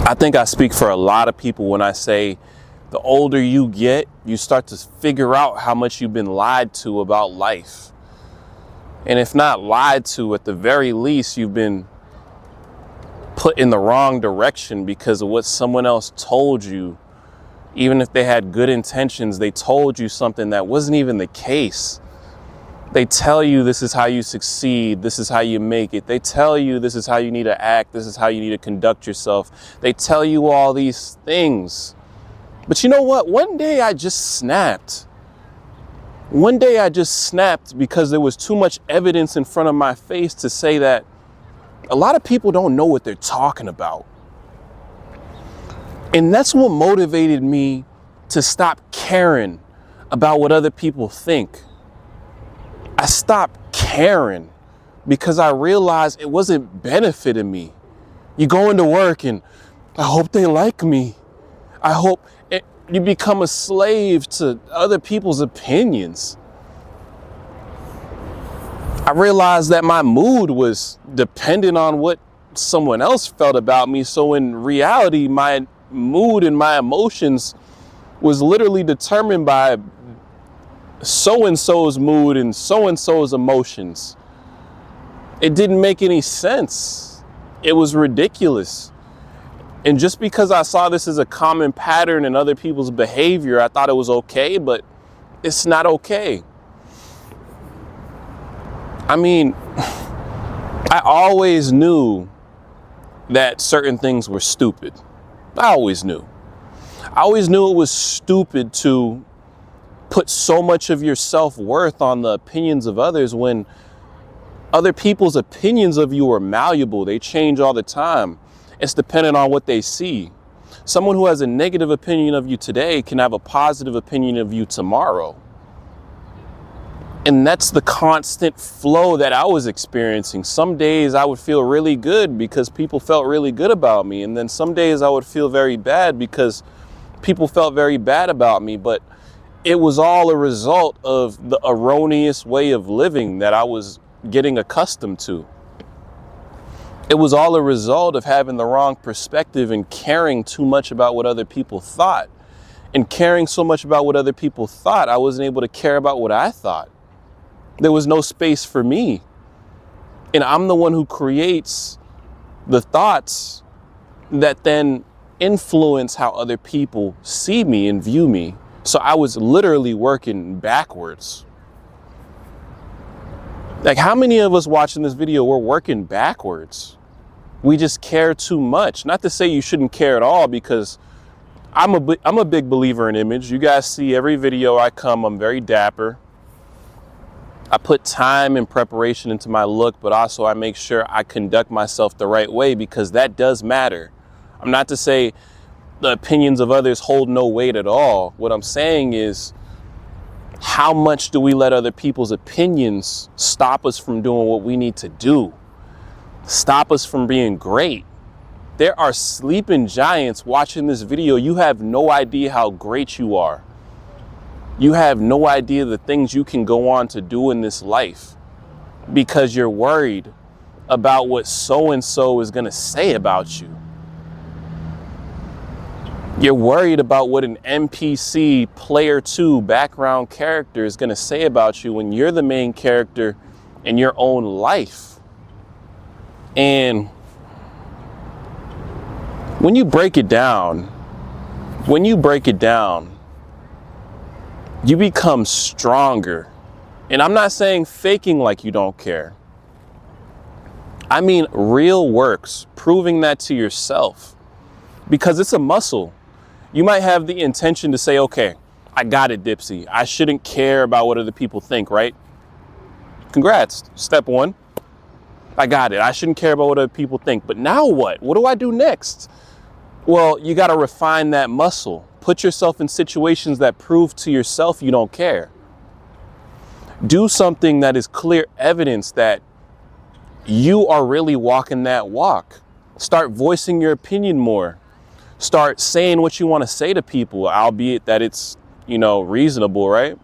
I think I speak for a lot of people when I say the older you get, you start to figure out how much you've been lied to about life. And if not lied to, at the very least, you've been put in the wrong direction because of what someone else told you. Even if they had good intentions, they told you something that wasn't even the case. They tell you this is how you succeed, this is how you make it. They tell you this is how you need to act, this is how you need to conduct yourself. They tell you all these things. But you know what? One day I just snapped. One day I just snapped because there was too much evidence in front of my face to say that a lot of people don't know what they're talking about. And that's what motivated me to stop caring about what other people think. I stopped caring because I realized it wasn't benefiting me. You go into work and I hope they like me. I hope you become a slave to other people's opinions. I realized that my mood was dependent on what someone else felt about me. So in reality, my mood and my emotions was literally determined by so-and-so's mood and so-and-so's emotions. It didn't make any sense. It was ridiculous. And just because I saw this as a common pattern in other people's behavior, I thought it was okay, but it's not okay. I mean, I always knew that certain things were stupid. I always knew. I always knew it was stupid to put so much of your self-worth on the opinions of others when other people's opinions of you are malleable. They change all the time. It's dependent on what they see. Someone who has a negative opinion of you today can have a positive opinion of you tomorrow. And that's the constant flow that I was experiencing. Some days I would feel really good because people felt really good about me. And then some days I would feel very bad because people felt very bad about me. But it was all a result of the erroneous way of living that I was getting accustomed to. It was all a result of having the wrong perspective and caring too much about what other people thought. And caring so much about what other people thought, I wasn't able to care about what I thought. There was no space for me. And I'm the one who creates the thoughts that then influence how other people see me and view me. So I was literally working backwards. Like, how many of us watching this video, we're working backwards? We just care too much. Not to say you shouldn't care at all, because I'm a big believer in image. You guys see every video I come, I'm very dapper. I put time and preparation into my look, but also I make sure I conduct myself the right way, because that does matter. I'm not to say the opinions of others hold no weight at all. What I'm saying is, how much do we let other people's opinions stop us from doing what we need to do? Stop us from being great? There are sleeping giants watching this video. You have no idea how great you are. You have no idea the things you can go on to do in this life because you're worried about what so-and-so is going to say about you. You're worried about what an NPC player 2 background character is going to say about you when you're the main character in your own life. And when you break it down, you become stronger. And I'm not saying faking like you don't care. I mean real works, proving that to yourself, because it's a muscle. You might have the intention to say, okay, I got it, Dipsy. I shouldn't care about what other people think, right? Congrats. Step 1. I got it. I shouldn't care about what other people think. But now what? What do I do next? Well, you got to refine that muscle. Put yourself in situations that prove to yourself you don't care. Do something that is clear evidence that you are really walking that walk. Start voicing your opinion more. Start saying what you want to say to people, albeit that it's, reasonable, right?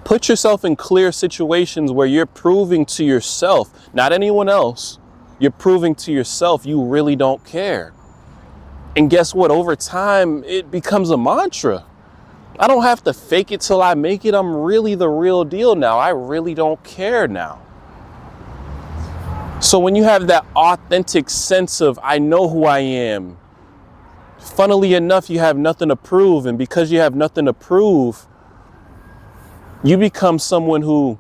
Put yourself in clear situations where you're proving to yourself, not anyone else, you're proving to yourself you really don't care. And guess what? Over time, it becomes a mantra. I don't have to fake it till I make it. I'm really the real deal now. I really don't care now. So when you have that authentic sense of, I know who I am, funnily enough, you have nothing to prove. And because you have nothing to prove, you become someone who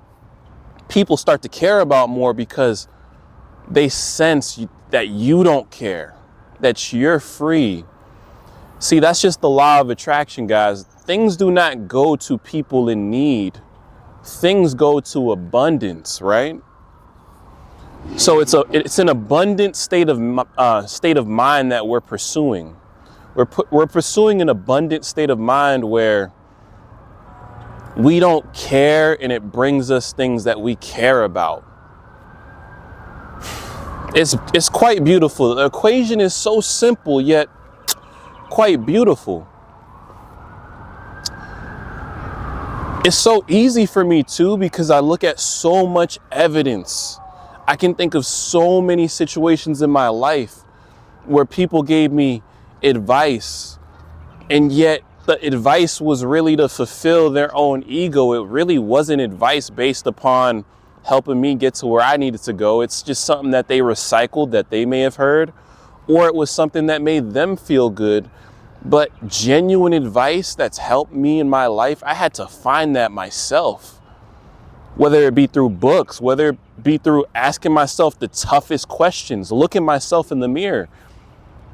people start to care about more because they sense that you don't care, that you're free. See, that's just the law of attraction, guys. Things do not go to people in need. Things go to abundance, right? So it's an abundant state of mind that we're pursuing. We're pursuing an abundant state of mind where we don't care, and it brings us things that we care about. It's quite beautiful. The equation is so simple, yet quite beautiful. It's so easy for me too, because I look at so much evidence. I can think of so many situations in my life where people gave me advice, and yet the advice was really to fulfill their own ego. It really wasn't advice based upon helping me get to where I needed to go. It's just something that they recycled that they may have heard, or it was something that made them feel good. But genuine advice that's helped me in my life, I had to find that myself. Whether it be through books, whether it be through asking myself the toughest questions, looking myself in the mirror.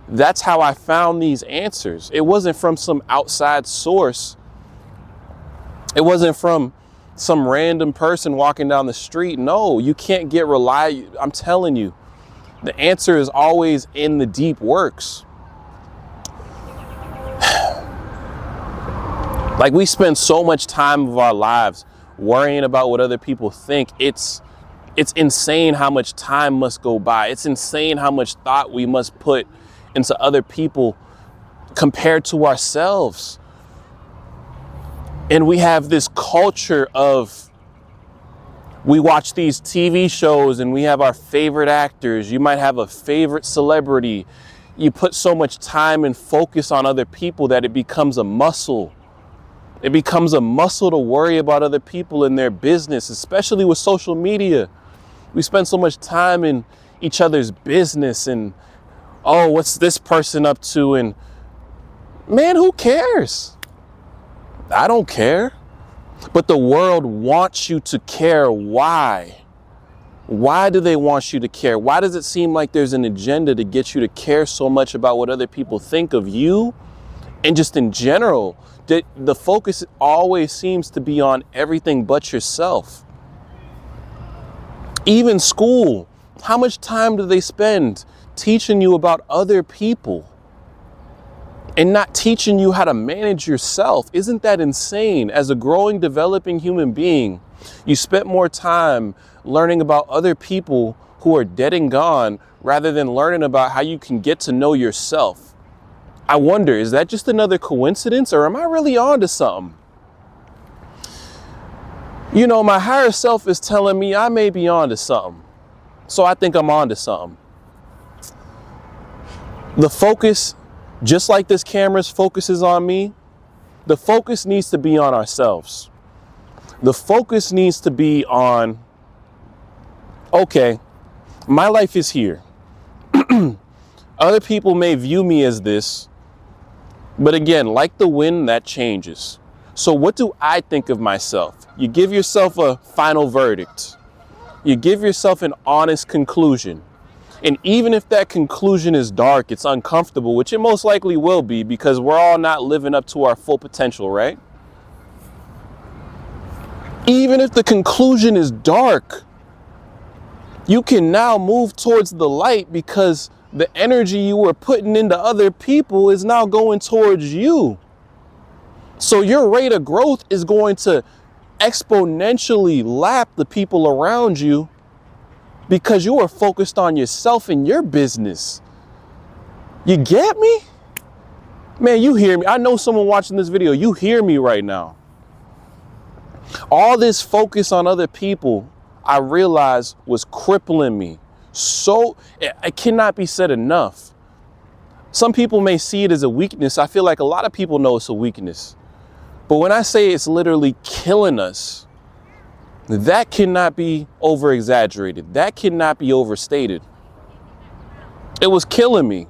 That's how I found these answers. It wasn't from some outside source. It wasn't from some random person walking down the street. No, you can't get I'm telling you, the answer is always in the deep works. Like, we spend so much time of our lives worrying about what other people think. It's insane how much time must go by. It's insane how much thought we must put into other people compared to ourselves. And we have this culture of, we watch these TV shows and we have our favorite actors. You might have a favorite celebrity. You put so much time and focus on other people that it becomes a muscle. It becomes a muscle to worry about other people and their business, especially with social media. We spend so much time in each other's business and, oh, what's this person up to? And man, who cares? I don't care. But the world wants you to care. Why? Why do they want you to care? Why does it seem like there's an agenda to get you to care so much about what other people think of you? And just in general, the focus always seems to be on everything but yourself. Even school, how much time do they spend teaching you about other people and not teaching you how to manage yourself? Isn't that insane? As a growing, developing human being, you spent more time learning about other people who are dead and gone rather than learning about how you can get to know yourself. I wonder, is that just another coincidence, or am I really on to something? You know, my higher self is telling me I may be on to something. So I think I'm on to something. The focus, just like this camera's focuses on me, the focus needs to be on ourselves. The focus needs to be on, okay, my life is here. Other people may view me as this, but again, like the wind, that changes. So what do I think of myself? You give yourself a final verdict. You give yourself an honest conclusion. And even if that conclusion is dark, it's uncomfortable, which it most likely will be, because we're all not living up to our full potential, right? Even if the conclusion is dark, you can now move towards the light, because the energy you were putting into other people is now going towards you. So your rate of growth is going to exponentially lap the people around you, because you are focused on yourself and your business. You get me? Man, you hear me. I know someone watching this video, you hear me right now. All this focus on other people, I realized, was crippling me. So it cannot be said enough. Some people may see it as a weakness. I feel like a lot of people know it's a weakness. But when I say it's literally killing us, that cannot be over exaggerated. That cannot be overstated. It was killing me.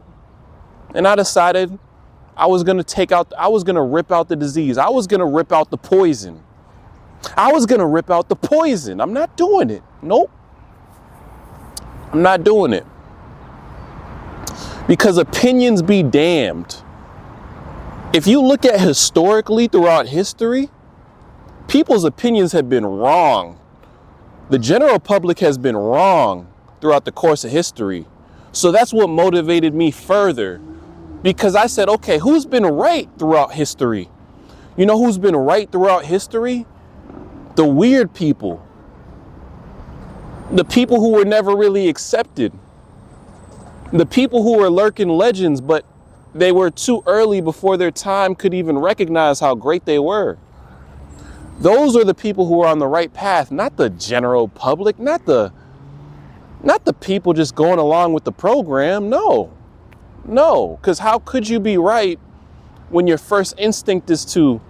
And I decided I was going to rip out the disease. I was going to rip out the poison. I'm not doing it. Nope. I'm not doing it. Because opinions be damned. If you look at historically throughout history, people's opinions have been wrong. The general public has been wrong throughout the course of history. So that's what motivated me further, because I said, okay, who's been right throughout history? You know who's been right throughout history? The weird people. The people who were never really accepted. The people who were lurking legends, but they were too early before their time could even recognize how great they were. Those are the people who are on the right path, not the general public, not the people just going along with the program. No, because how could you be right when your first instinct is to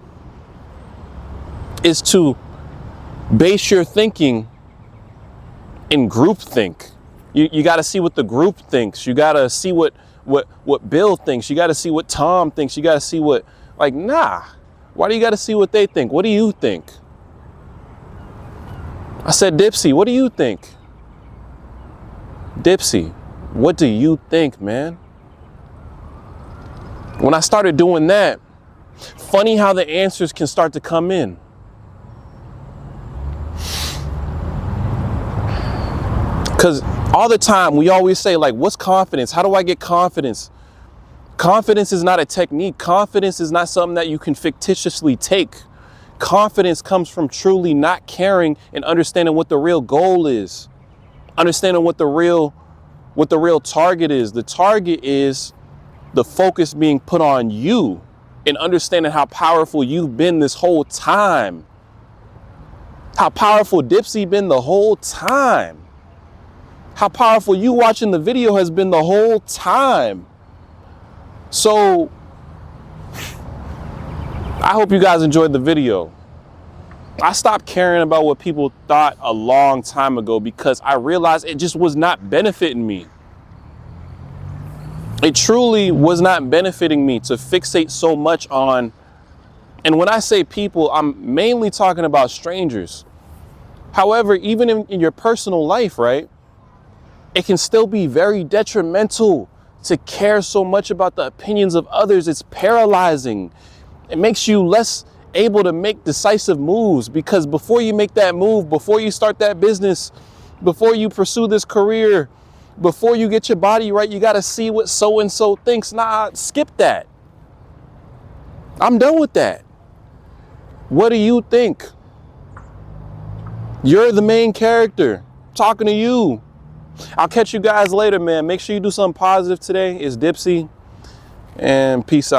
base your thinking in groupthink? You got to see what the group thinks. You got to see what Bill thinks. You got to see what Tom thinks. You got to see what, nah. Why do you got to see what they think? What do you think? I said, Dipsy, what do you think? Dipsy, what do you think, man? When I started doing that, funny how the answers can start to come in. Because all the time we always say, what's confidence? How do I get confidence? Confidence is not a technique. Confidence is not something that you can fictitiously take. Confidence comes from truly not caring and understanding what the real goal is. Understanding what the real target is. The target is the focus being put on you and understanding how powerful you've been this whole time. How powerful Dipsy been the whole time. How powerful you watching the video has been the whole time. So I hope you guys enjoyed the video. I stopped caring about what people thought a long time ago because I realized it just was not benefiting me. It truly was not benefiting me to fixate so much on, and when I say people, I'm mainly talking about strangers. However, even in your personal life, right? It can still be very detrimental to care so much about the opinions of others. It's paralyzing. It makes you less able to make decisive moves, because before you make that move, before you start that business, before you pursue this career, before you get your body right, you got to see what so-and-so thinks. Nah, skip that. I'm done with that. What do you think? You're the main character. I'm talking to you. I'll catch you guys later, man. Make sure you do something positive today. It's Dipsy, and peace out.